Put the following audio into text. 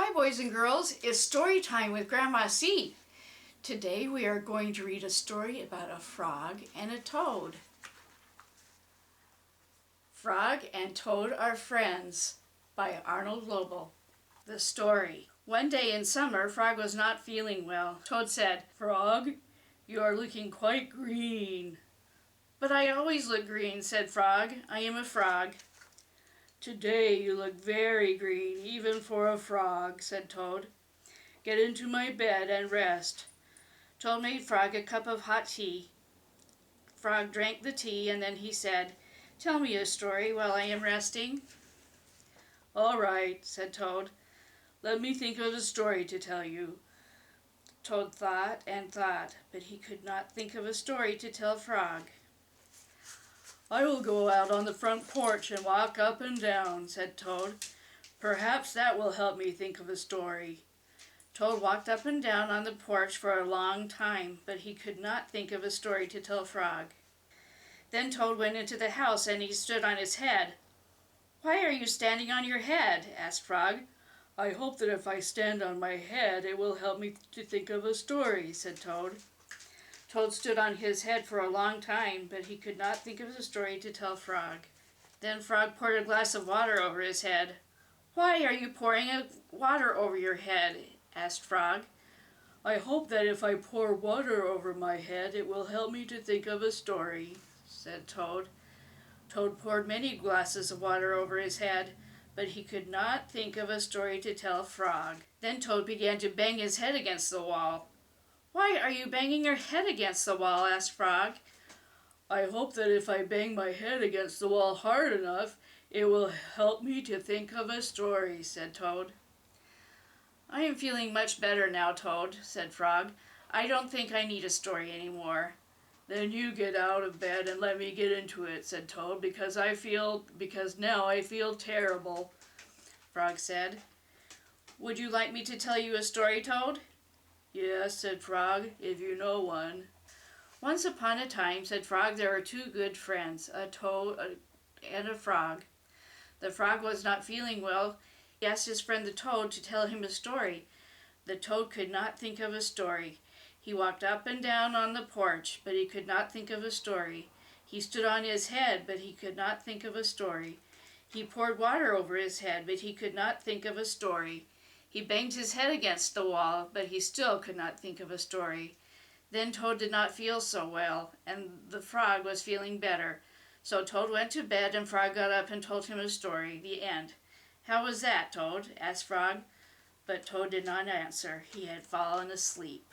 Hi boys and girls, it's story time with Grandma C. Today we are going to read a story about a frog and a toad. Frog and Toad Are Friends by Arnold Lobel. The story. One day in summer, Frog was not feeling well. Toad said, "Frog, you are looking quite green." "But I always look green," said Frog. "I am a frog." "Today you look very green, even for a frog," said Toad. "Get into my bed and rest." Toad made Frog a cup of hot tea. Frog drank the tea and then he said, "Tell me a story while I am resting." "All right," said Toad. "Let me think of a story to tell you." Toad thought and thought, but he could not think of a story to tell Frog. "I will go out on the front porch and walk up and down," said Toad. "Perhaps that will help me think of a story." Toad walked up and down on the porch for a long time, but he could not think of a story to tell Frog. Then Toad went into the house and he stood on his head. "Why are you standing on your head?" asked Frog. "I hope that if I stand on my head it will help me to think of a story," said Toad. Toad stood on his head for a long time, but he could not think of a story to tell Frog. Then Frog poured a glass of water over his head. "Why are you pouring water over your head?" asked Frog. "I hope that if I pour water over my head it will help me to think of a story," said Toad. Toad poured many glasses of water over his head, but he could not think of a story to tell Frog. Then Toad began to bang his head against the wall. "Why are you banging your head against the wall?" asked Frog. "I hope that if I bang my head against the wall hard enough, it will help me to think of a story," said Toad. "I am feeling much better now, Toad," said Frog. "I don't think I need a story anymore." "Then you get out of bed and let me get into it," said Toad, because now I feel terrible." Frog said, "Would you like me to tell you a story, Toad?" "Yes," said Frog, "if you know one." "Once upon a time," said Frog, "there were two good friends, a toad and a frog. The frog was not feeling well. He asked his friend the toad to tell him a story. The toad could not think of a story. He walked up and down on the porch, but he could not think of a story. He stood on his head, but he could not think of a story. He poured water over his head, but he could not think of a story. He banged his head against the wall, but he still could not think of a story. Then Toad did not feel so well, and the frog was feeling better. So Toad went to bed, and Frog got up and told him a story. The end. "How was that, Toad?" asked Frog. But Toad did not answer. He had fallen asleep.